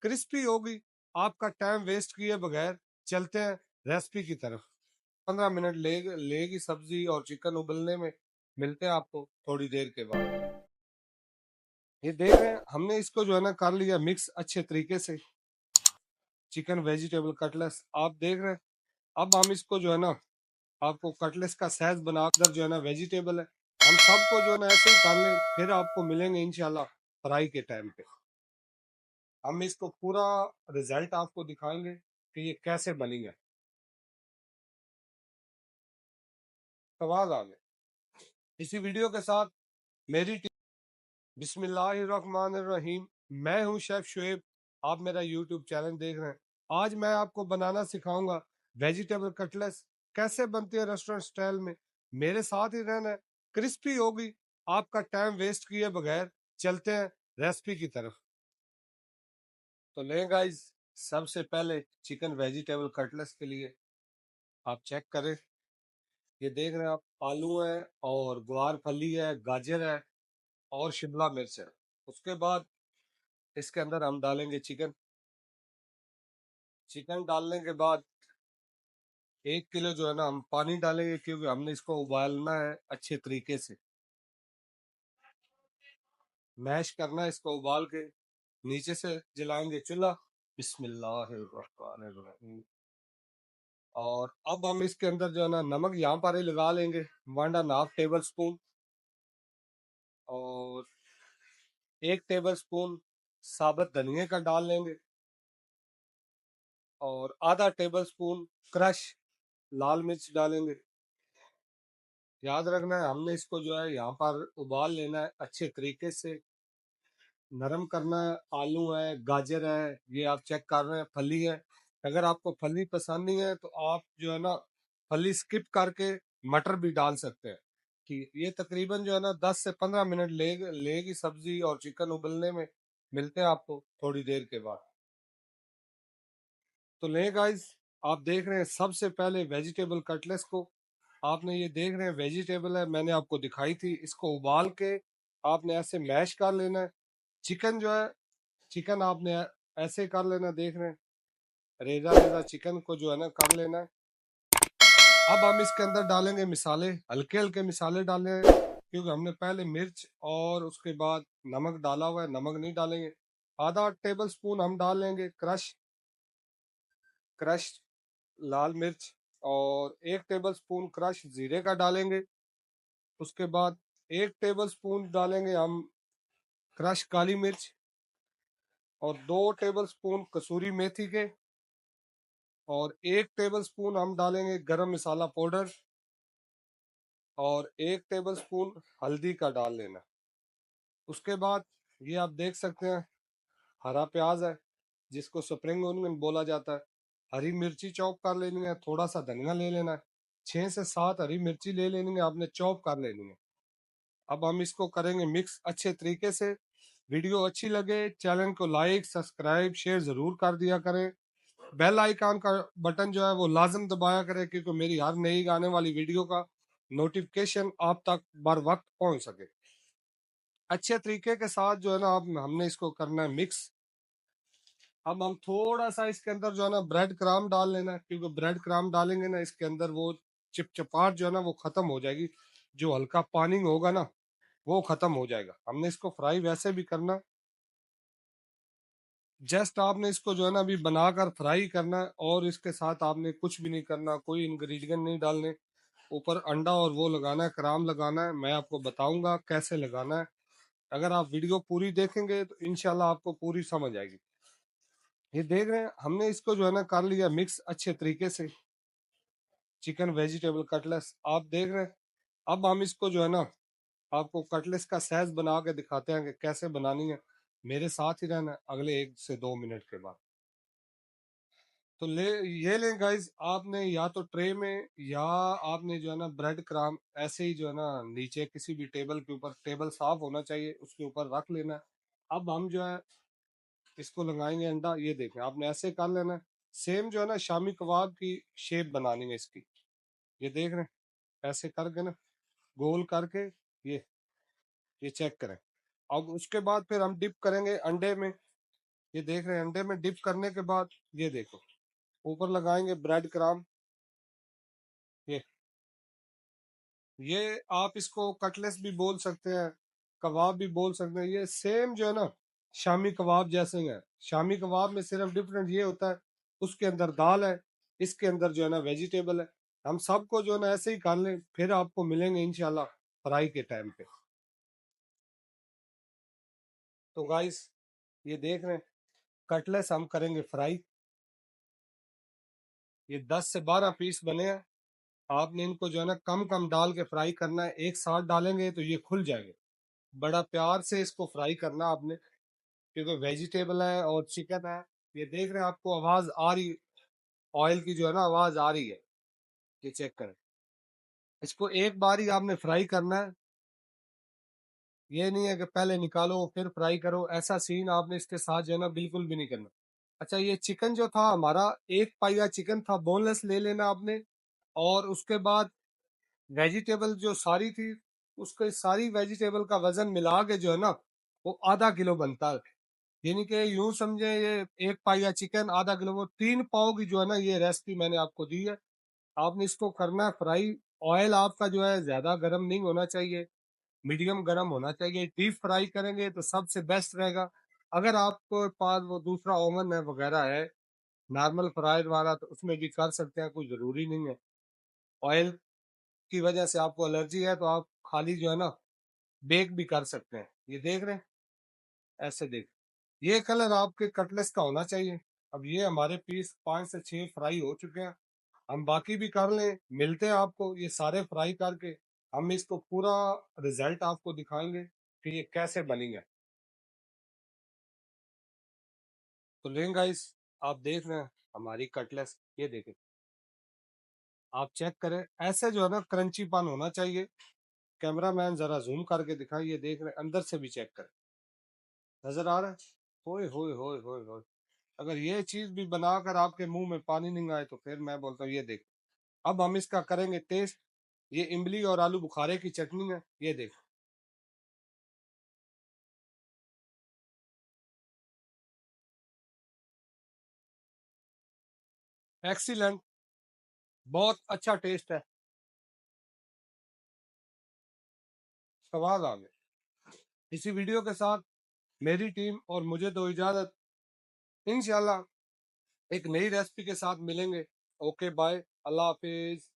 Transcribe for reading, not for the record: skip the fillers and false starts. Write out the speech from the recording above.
Crispy होगी। आपका time waste किए बगैर चलते हैं रेसिपी की तरफ। 15 मिनट लेगी सब्जी और चिकन उबलने में। मिलते हैं आपको थोड़ी देर के बाद। ये देख रहे हैं हमने इसको जो है ना कर लिया मिक्स अच्छे तरीके से। चिकन वेजिटेबल कटलेस आप देख रहे हैं। अब हम इसको जो है ना आपको कटलेस का साइज बनाकर जो है ना वेजिटेबल है हम सबको जो है ना ऐसे ही कर लें, फिर आपको मिलेंगे इंशाल्लाह फ्राई के टाइम पे। हम इसको पूरा रिजल्ट आपको दिखाएंगे कि ये कैसे बनी है। आवाज आ गई इसी वीडियो के साथ मेरी बिस्मिल्लाहिर्रहमानिर्रहीम। मैं हूं शेफ शुएब। आप मेरा यूट्यूब चैनल देख रहे हैं। आज मैं आपको बनाना सिखाऊंगा वेजिटेबल कटलेस। कैसे बनती है रेस्टोरेंट स्टाइल में। मेरे साथ ही रहना है। क्रिस्पी होगी। आपका टाइम वेस्ट किए बगैर चलते हैं रेसिपी की तरफ। तो ले गाइस, सबसे पहले चिकन वेजिटेबल कटलेस के लिए आप चेक करें। ये देख रहे हैं आप, आलू है और ग्वार फली है, गाजर है और शिमला मिर्च है। उसके बाद इसके अंदर हम डालेंगे चिकन। चिकन डालने के बाद 1 किलो जो है ना हम पानी डालेंगे, क्योंकि हमने इसको उबालना है अच्छे तरीके से। मैश करना है इसको उबाल के। नीचे से जलाएंगे चूल्हा। बिस्मिल्लाहिर्रहमानिर्रहीम। और अब हम इसके अंदर जो है ना नमक यहाँ पर ही लगा लेंगे 1.5 टेबल स्पून। और 1 टेबल स्पून साबुत धनिया का डाल लेंगे। और आधा टेबल स्पून क्रश लाल मिर्च डालेंगे। याद रखना है हमने इसको जो है यहाँ पर उबाल लेना है अच्छे तरीके से। नरम करना है। आलू है, गाजर है, ये आप चेक कर रहे हैं, फली है। अगर आपको फली पसंद नहीं है तो आप जो है ना फली स्किप करके मटर भी डाल सकते हैं। कि ये तकरीबन जो है ना 10 से 15 मिनट लेगी सब्जी और चिकन उबलने में। मिलते हैं आपको थोड़ी देर के बाद। तो ले गाइस, आप देख रहे हैं सबसे पहले वेजिटेबल कटलेस को। आपने ये देख रहे हैं वेजिटेबल है, मैंने आपको दिखाई थी। इसको उबाल के आपने ऐसे मैश कर लेना है। चिकन जो है, चिकन आपने ऐसे कर लेना। देख रहे हैं रेजा रेजा चिकन को जो है ना कर लेना है। अब हम इसके अंदर डालेंगे मिसाले, हल्के हल्के मिसाले डाले हैं, क्योंकि हमने पहले मिर्च और उसके बाद नमक डाला हुआ है। नमक नहीं डालेंगे। आधा टेबल स्पून हम डालेंगे क्रश क्रश लाल मिर्च। और 1 टेबल स्पून क्रश जीरे का डालेंगे। उसके बाद 1 टेबल स्पून डालेंगे हम क्रश काली मिर्च। और 2 टेबल स्पून कसूरी मेथी के। और 1 टेबल स्पून हम डालेंगे गरम मसाला पाउडर। और 1 टेबल स्पून हल्दी का डाल लेना। उसके बाद ये आप देख सकते हैं हरा प्याज है, जिसको स्प्रिंग ओनियन बोला जाता है। हरी मिर्ची चॉप कर लेनी है। थोड़ा सा धनिया ले लेना है। 6 से 7 हरी मिर्ची ले लेनी है, आपने चॉप कर लेनी है। अब हम इसको करेंगे मिक्स अच्छे तरीके से। वीडियो अच्छी लगे चैनल को लाइक सब्सक्राइब शेयर जरूर कर दिया करें। बेल आइकन का बटन जो है वो लाजम दबाया करें, क्योंकि मेरी हर नई आने वाली वीडियो का नोटिफिकेशन आप तक बर वक्त पहुंच सके। अच्छे तरीके के साथ जो है ना अब हमने इसको करना है मिक्स। अब हम थोड़ा सा इसके अंदर जो है ना ब्रेड क्राम डाल लेना है, क्योंकि ब्रेड क्राम डालेंगे ना इसके अंदर वो चिपचिपाहट जो है ना वो खत्म हो जाएगी। जो हल्का पानी होगा ना वो खत्म हो जाएगा। हमने इसको फ्राई वैसे भी करना। जस्ट आपने इसको जो है ना अभी बनाकर फ्राई करना है, और इसके साथ आपने कुछ भी नहीं करना, कोई इंग्रेडिएंट नहीं डालने। ऊपर अंडा और वो लगाना है, क्राम लगाना है। मैं आपको बताऊंगा कैसे लगाना है। अगर आप वीडियो पूरी देखेंगे तो इंशाल्लाह आपको पूरी समझ आएगी। ये देख रहे हैं हमने इसको जो है ना कर लिया मिक्स अच्छे तरीके से। चिकन वेजिटेबल कटलेस आप देख रहे हैं। अब हम इसको जो है ना आपको कटलेस का साइज बना के दिखाते हैं कि कैसे बनानी है। मेरे साथ ही रहना अगले 1 से 2 मिनट के बाद। तो ये लें गाइस, आपने या तो ट्रे में या आपने जो है ना ब्रेड क्राम ऐसे ही जो है ना नीचे किसी भी टेबल के ऊपर, टेबल साफ होना चाहिए, उसके ऊपर रख लेना है। अब हम जो है इसको लगाएंगे अंडा। ये देखें आपने ऐसे कर लेना है। सेम जो है ना शामी कबाब की शेप बनानी है इसकी। ये देख रहे हैं ऐसे करके ना गोल करके। ये चेक करें। अब उसके बाद फिर हम डिप करेंगे अंडे में। ये देख रहे हैं अंडे में डिप करने के बाद ये देखो ऊपर लगाएंगे ब्रेड क्रम्ब। ये आप इसको कटलेस भी बोल सकते हैं, कबाब भी बोल सकते हैं। ये सेम जो है ना शामी कबाब जैसे ही है। शामी कबाब में सिर्फ डिफरेंट ये होता है उसके अंदर दाल है, इसके अंदर जो है ना वेजिटेबल है। हम सबको जो है ना ऐसे ही कर लें, फिर आपको मिलेंगे इंशाल्लाह फ्राई के टाइम पे। तो गाइस ये देख रहे हैं कटलेस हम करेंगे फ्राई। ये 10 से 12 पीस बने हैं। आपने इनको जो है ना कम कम डाल के फ्राई करना है, एक साथ डालेंगे तो ये खुल जाएंगे। बड़ा प्यार से इसको फ्राई करना आपने, क्योंकि वेजिटेबल है और चिकन है। ये देख रहे हैं आपको आवाज आ रही, ऑयल की जो है ना आवाज आ रही है। ये चेक करें। इसको एक बार ही आपने फ्राई करना है, ये नहीं है कि पहले निकालो फिर फ्राई करो। ऐसा सीन आपने इसके साथ जो है ना बिल्कुल भी नहीं करना। अच्छा ये चिकन जो था हमारा, एक पाइया चिकन था, बोनलेस ले लेना आपने। और उसके बाद वेजिटेबल जो सारी थी, उसके सारी वेजिटेबल का वजन मिला के जो है ना वो आधा किलो बनता है। यानी कि यूं समझे ये एक पाइया चिकन आधा किलो, वो 3 पाव की जो है ना ये रेसिपी मैंने आपको दी है। आपने इसको करना है फ्राई। ऑयल आपका जो है ज्यादा गर्म नहीं होना चाहिए, मीडियम गर्म होना चाहिए। डीप फ्राई करेंगे तो सबसे बेस्ट रहेगा। अगर आपको पास वो दूसरा ओवन है वगैरह है नॉर्मल फ्रायर वाला, तो उसमें भी कर सकते हैं, कोई जरूरी नहीं है। ऑयल की वजह से आपको एलर्जी है तो आप खाली जो है ना बेक भी कर सकते हैं। ये देख रहे हैं, ऐसे देख, ये कलर आपके कटलेस का होना चाहिए। अब ये हमारे पीस 5 से 6 फ्राई हो चुके हैं। हम बाकी भी कर लें, मिलते हैं आपको ये सारे फ्राई करके। हम इसको पूरा रिजल्ट आपको दिखाएंगे कि ये कैसे बनेंगे। तो लें गाइस, आप देख रहे हैं हमारी कटलेस, ये देखें, आप चेक करें। ऐसे जो है ना क्रंची पान होना चाहिए। कैमरा मैन जरा जूम करके दिखाएं। ये देख रहे हैं, अंदर से भी चेक करें, नजर आ रहा है। होए होए होए होए होए। अगर ये चीज भी बनाकर आपके मुंह में पानी नहीं आए तो फिर मैं बोलता हूँ ये देख। अब हम इसका करेंगे टेस्ट। ये इमली और आलू बुखारे की चटनी है, ये देख। एक्सीलेंट, बहुत अच्छा टेस्ट है, स्वाद आ गया। इसी वीडियो के साथ मेरी टीम और मुझे दो इजाजत। इंशाल्लाह एक नई रेसिपी के साथ मिलेंगे। ओके बाय, अल्लाह हाफिज।